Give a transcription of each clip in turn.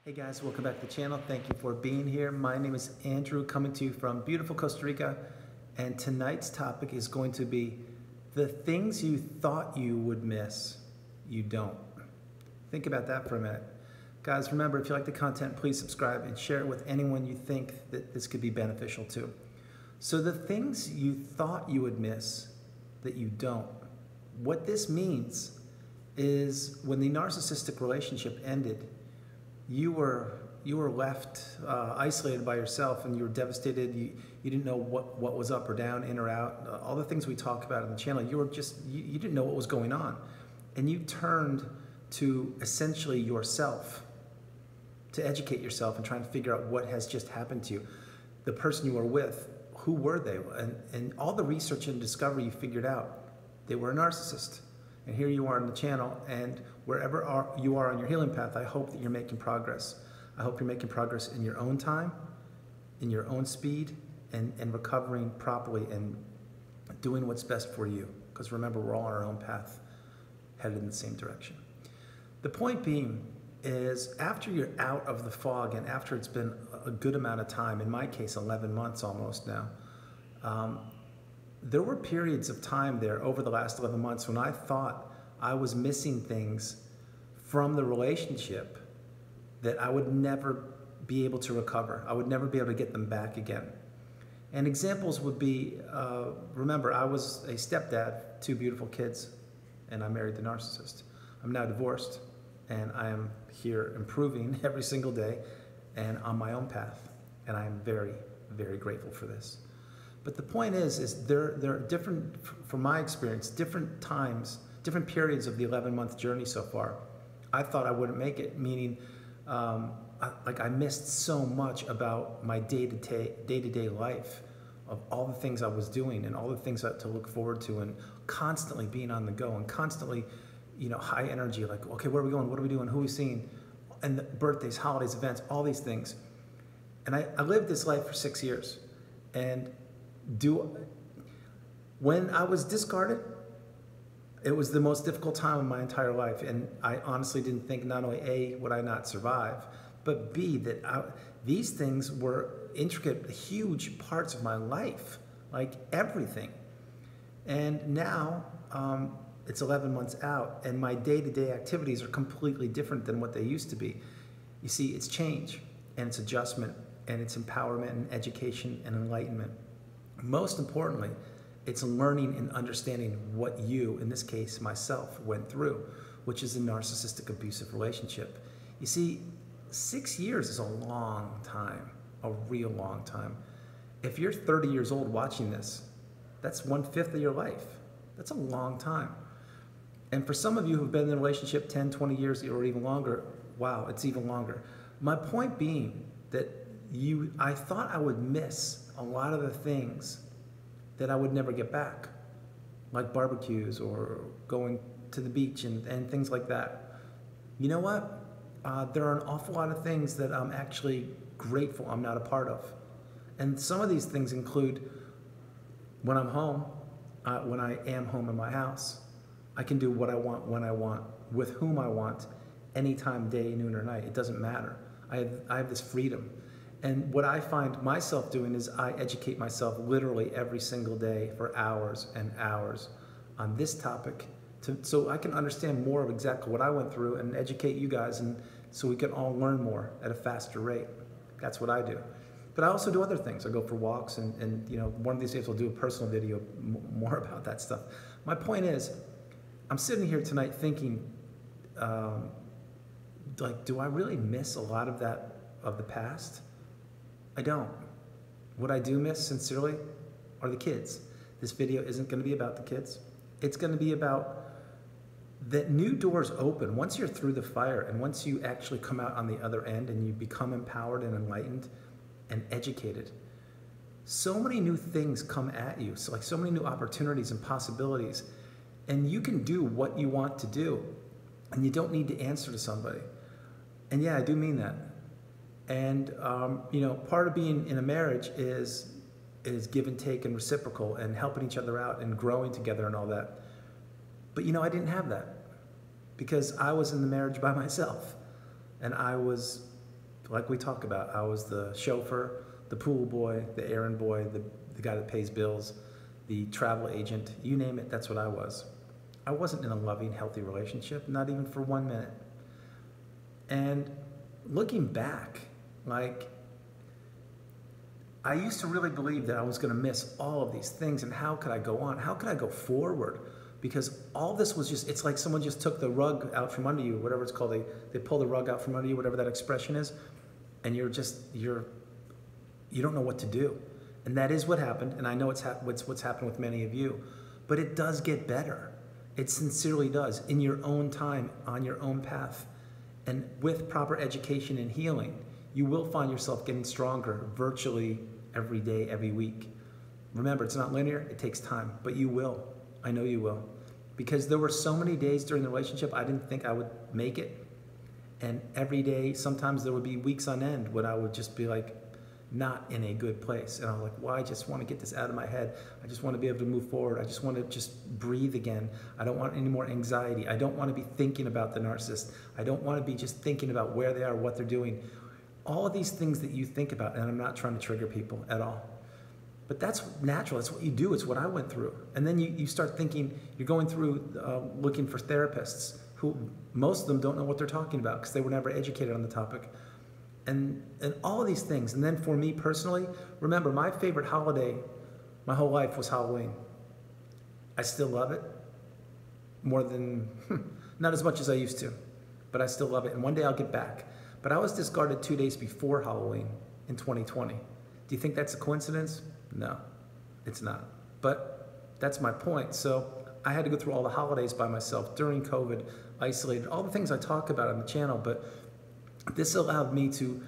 Hey guys, welcome back to the channel. Thank you for being here. My name is Andrew, coming to you from beautiful Costa Rica, and tonight's topic is going to be the things you thought you would miss, you don't. Think about that for a minute. Guys, remember, if you like the content, please subscribe and share it with anyone you think that this could be beneficial to. So the things you thought you would miss that you don't. What this means is when the narcissistic relationship ended, you were left isolated by yourself, and you were devastated. You didn't know what was up or down, in or out. All the things we talk about on the channel, you didn't know what was going on, and you turned to essentially yourself to educate yourself and try and figure out what has just happened to you. The person you were with, who were they? And all the research and discovery you figured out, they were a narcissist. And here you are on the channel, and wherever you are on your healing path, I hope that you're making progress. I hope you're making progress in your own time, in your own speed, and recovering properly and doing what's best for you. Because remember, we're all on our own path, headed in the same direction. The point being is, after you're out of the fog, and after it's been a good amount of time, in my case 11 months almost now, there were periods of time there over the last 11 months when I thought I was missing things from the relationship that I would never be able to recover. I would never be able to get them back again. And examples would be, remember, I was a stepdad, 2 beautiful kids, and I married the narcissist. I'm now divorced, and I am here improving every single day and on my own path. And I am very, very grateful for this. But the point is there are different, from my experience, different times, different periods of the 11-month journey so far. I thought I wouldn't make it, meaning I missed so much about my day-to-day life, of all the things I was doing and all the things to look forward to, and constantly being on the go and constantly, high energy, like, okay, where are we going? What are we doing? Who are we seeing? And the birthdays, holidays, events, all these things. And I lived this life for 6 years. And when I was discarded, it was the most difficult time of my entire life, and I honestly didn't think, not only A, would I not survive, but B, that these things were intricate, huge parts of my life, like everything. And now it's 11 months out, and my day-to-day activities are completely different than what they used to be. You see, it's change, and it's adjustment, and it's empowerment and education and enlightenment. Most importantly, it's learning and understanding what you, in this case myself, went through, which is a narcissistic abusive relationship. You see, 6 years is a long time, a real long time. If you're 30 years old watching this, that's 1/5 of your life. That's a long time. And for some of you who've been in a relationship 10, 20 years or even longer, wow, it's even longer. My point being that I thought I would miss a lot of the things that I would never get back, like barbecues or going to the beach and things like that. You know what? There are an awful lot of things that I'm actually grateful I'm not a part of. And some of these things include when I'm home, when I am home in my house, I can do what I want, when I want, with whom I want, anytime, day, noon, or night. It doesn't matter. I have this freedom. And what I find myself doing is I educate myself literally every single day for hours and hours on this topic, so I can understand more of exactly what I went through and educate you guys, and so we can all learn more at a faster rate. That's what I do. But I also do other things. I go for walks, and one of these days I'll do a personal video more about that stuff. My point is, I'm sitting here tonight thinking, do I really miss a lot of that, of the past? I don't. What I do miss, sincerely, are the kids. This video isn't going to be about the kids. It's going to be about that new doors open. Once you're through the fire, and once you actually come out on the other end and you become empowered and enlightened and educated, so many new things come at you. So many new opportunities and possibilities. And you can do what you want to do. And you don't need to answer to somebody. And yeah, I do mean that. And part of being in a marriage is give and take and reciprocal and helping each other out and growing together and all that. But I didn't have that, because I was in the marriage by myself, and I was like we talk about, I was the chauffeur, the pool boy, the errand boy, the guy that pays bills, the travel agent, you name it, that's what I was. I wasn't in a loving, healthy relationship, not even for 1 minute. And looking back, like, I used to really believe that I was going to miss all of these things, and how could I go on? How could I go forward? Because all this was just, it's like someone just took the rug out from under you, whatever it's called. They pull the rug out from under you, whatever that expression is, and you don't know what to do. And that is what happened, and I know what's happened with many of you. But it does get better. It sincerely does, in your own time, on your own path. And with proper education and healing, you will find yourself getting stronger virtually every day, every week. Remember, it's not linear, it takes time, but you will. I know you will. Because there were so many days during the relationship I didn't think I would make it. And every day, sometimes there would be weeks on end when I would just be like, not in a good place. And I was like, well, I just want to get this out of my head. I just want to be able to move forward. I just want to just breathe again. I don't want any more anxiety. I don't want to be thinking about the narcissist. I don't want to be just thinking about where they are, what they're doing. All of these things that you think about, and I'm not trying to trigger people at all. But that's natural. That's what you do. It's what I went through. And then you start thinking, you're going through looking for therapists who, most of them don't know what they're talking about because they were never educated on the topic. And all of these things. And then for me personally, remember, my favorite holiday my whole life was Halloween. I still love it more than, not as much as I used to, but I still love it. And one day I'll get back. But I was discarded 2 days before Halloween in 2020. Do you think that's a coincidence? No, it's not. But that's my point. So I had to go through all the holidays by myself during COVID, isolated, all the things I talk about on the channel. But this allowed me to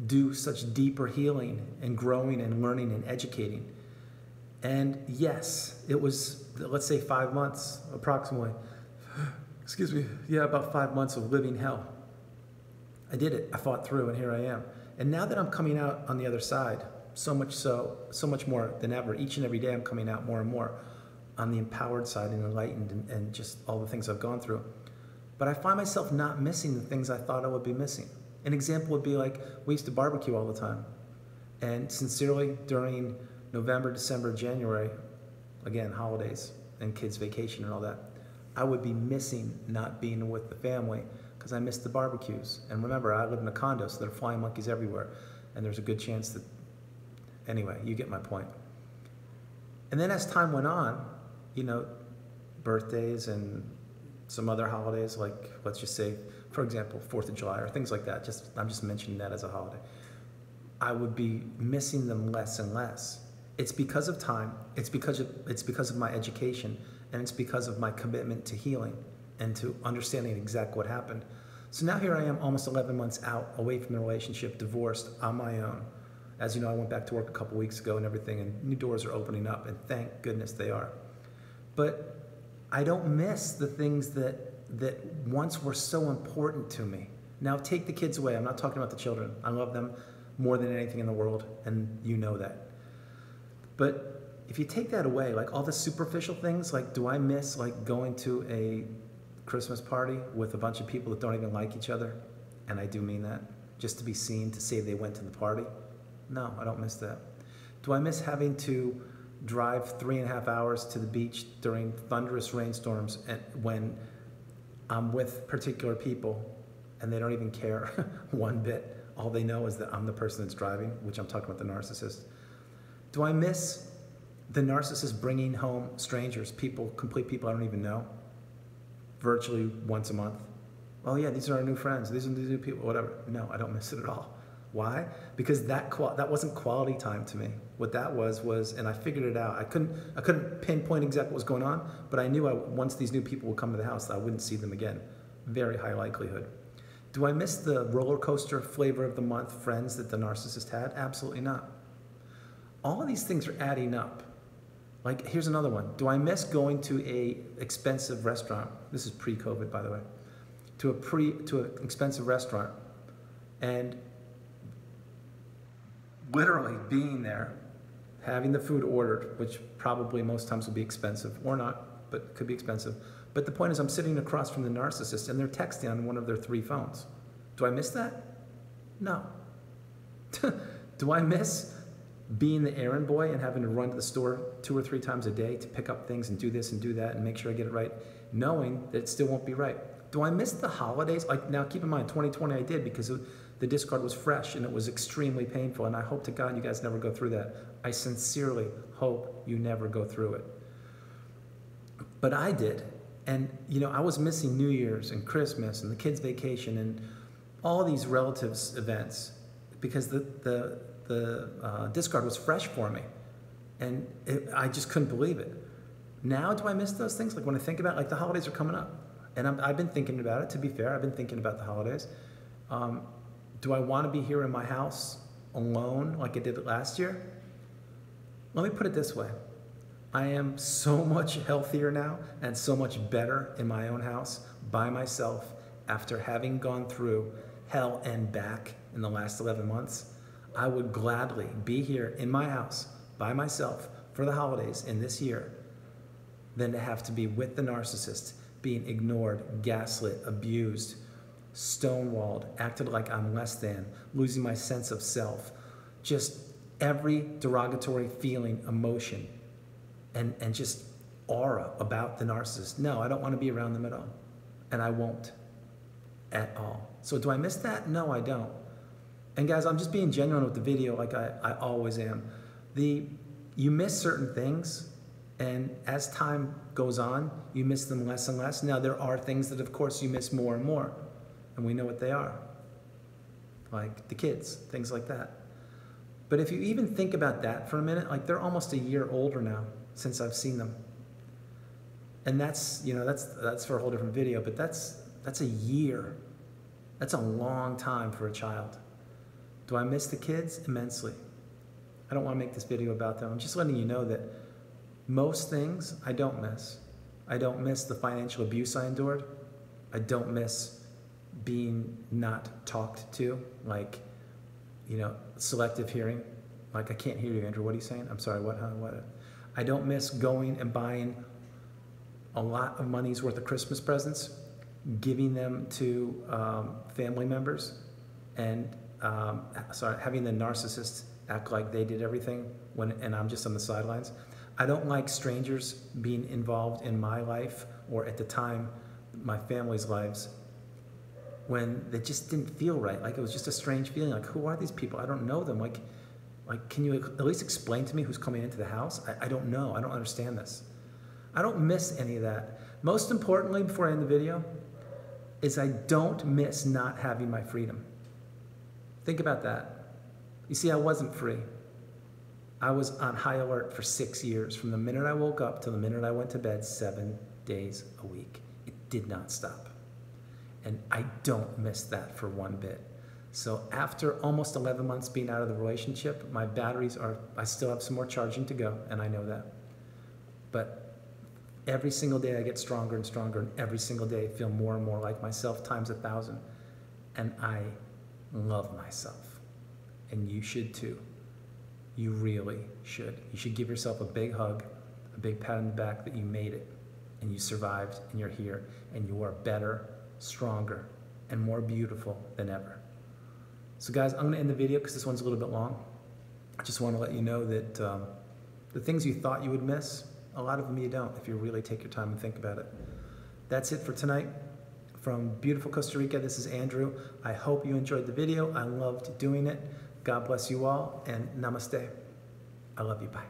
do such deeper healing and growing and learning and educating. And yes, it was, let's say 5 months approximately. Excuse me. Yeah, about 5 months of living hell. I did it. I fought through, and here I am. And now that I'm coming out on the other side, so much more than ever, each and every day I'm coming out more and more on the empowered side and enlightened and just all the things I've gone through. But I find myself not missing the things I thought I would be missing. An example would be like, we used to barbecue all the time. And sincerely, during November, December, January, again, holidays and kids' vacation and all that, I would be missing not being with the family because I missed the barbecues. And remember, I live in a condo, so there are flying monkeys everywhere. And there's a good chance that, anyway, you get my point. And then as time went on, you know, birthdays and some other holidays, like, let's just say, for example, 4th of July or things like that. I'm just mentioning that as a holiday. I would be missing them less and less. It's because of time. It's because of my education, and it's because of my commitment to healing and to understanding exactly what happened. So now here I am, almost 11 months out, away from the relationship, divorced, on my own. As you know, I went back to work a couple weeks ago and everything, and new doors are opening up, and thank goodness they are. But I don't miss the things that once were so important to me. Now take the kids away. I'm not talking about the children. I love them more than anything in the world, and you know that. But if you take that away, like all the superficial things, like do I miss like going to a Christmas party with a bunch of people that don't even like each other? And I do mean that. Just to be seen, to say they went to the party? No, I don't miss that. Do I miss having to drive 3.5 hours to the beach during thunderous rainstorms and when I'm with particular people and they don't even care one bit? All they know is that I'm the person that's driving, which I'm talking about the narcissist. Do I miss the narcissist bringing home strangers, people, complete people I don't even know, virtually once a month? Oh yeah, these are our new friends. These are the new people, whatever. No, I don't miss it at all. Why? Because that wasn't quality time to me. What that was, and I figured it out. I couldn't pinpoint exactly what was going on, but I knew once these new people would come to the house, I wouldn't see them again. Very high likelihood. Do I miss the roller coaster flavor of the month friends that the narcissist had? Absolutely not. All of these things are adding up. Like, here's another one. Do I miss going to a expensive restaurant? This is pre-COVID, by the way. To an expensive restaurant, and literally being there, having the food ordered, which probably most times will be expensive, or not, but could be expensive. But the point is, I'm sitting across from the narcissist, and they're texting on one of their 3 phones. Do I miss that? No. Do I miss being the errand boy and having to run to the store 2 or 3 times a day to pick up things and do this and do that and make sure I get it right, knowing that it still won't be right? Do I miss the holidays? Like, now keep in mind, 2020 I did, because the discard was fresh and it was extremely painful, and I hope to God you guys never go through that. I sincerely hope you never go through it. But I did. And, you know, I was missing New Year's and Christmas and the kids' vacation and all these relatives' events because the discard was fresh for me. And I just couldn't believe it. Now, do I miss those things? Like, when I think about it, like, the holidays are coming up. And I've been thinking about it, to be fair. I've been thinking about the holidays. Do I want to be here in my house alone like I did last year? Let me put it this way. I am so much healthier now and so much better in my own house by myself after having gone through hell and back in the last 11 months. I would gladly be here in my house by myself for the holidays in this year than to have to be with the narcissist, being ignored, gaslit, abused, stonewalled, acted like I'm less than, losing my sense of self, just every derogatory feeling, emotion, and just aura about the narcissist. No, I don't want to be around them at all. And I won't at all. So do I miss that? No, I don't. And guys, I'm just being genuine with the video like I always am. You miss certain things, and as time goes on, you miss them less and less. Now, there are things that, of course, you miss more and more, and we know what they are, like the kids, things like that. But if you even think about that for a minute, like, they're almost a year older now since I've seen them. And that's, you know, that's for a whole different video, but that's a year. That's a long time for a child. Do I miss the kids? Immensely. I don't want to make this video about them. I'm just letting you know that most things I don't miss. I don't miss the financial abuse I endured. I don't miss being not talked to, like, you know, selective hearing. Like, I can't hear you, Andrew. What are you saying? I'm sorry, what? I don't miss going and buying a lot of money's worth of Christmas presents, giving them to family members, and having the narcissist act like they did everything and I'm just on the sidelines. I don't like strangers being involved in my life, or at the time, my family's lives, when they just didn't feel right. Like, it was just a strange feeling. Like, who are these people? I don't know them. Like, can you at least explain to me who's coming into the house? I don't know. I don't understand this. I don't miss any of that. Most importantly, before I end the video, is I don't miss not having my freedom. Think about that. You see, I wasn't free. I was on high alert for 6 years, from the minute I woke up till the minute I went to bed, 7 days a week. It did not stop. And I don't miss that for one bit. So after almost 11 months being out of the relationship, my batteries I still have some more charging to go, and I know that. But every single day I get stronger and stronger, and every single day I feel more and more like myself times 1,000. And I love myself. And you should too. You really should. You should give yourself a big hug, a big pat on the back that you made it, and you survived, and you're here, and you are better, stronger, and more beautiful than ever. So guys, I'm gonna end the video because this one's a little bit long. I just want to let you know that the things you thought you would miss, a lot of them you don't if you really take your time and think about it. That's it for tonight. From beautiful Costa Rica, this is Andrew. I hope you enjoyed the video. I loved doing it. God bless you all, and namaste. I love you. Bye.